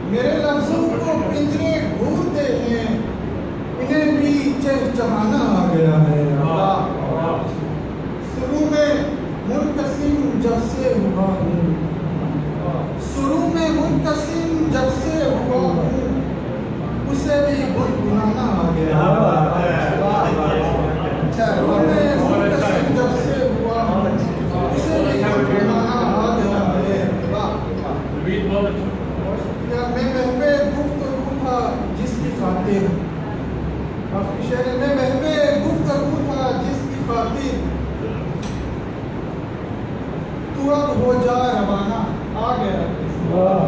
میرے لفظوں کو پنجرے گھورتے ہیں انہیں بھی چہچہانا آ گیا ہے شروع میں منقسم جب سے ہوا ہوں شروع میں منقسم جب سے ہوا ہوں اسے بھی گنگنانا آ گیا شروع میں منقسم جب سے ہوا ہوں اسے بھی گنگنانا آ گیا ہے میں محبے گفتگو تھا جس کی خاطر شہر میں محبے گفتگو تھا جس کی خاطر تو اب ہو جا روانہ آ گیا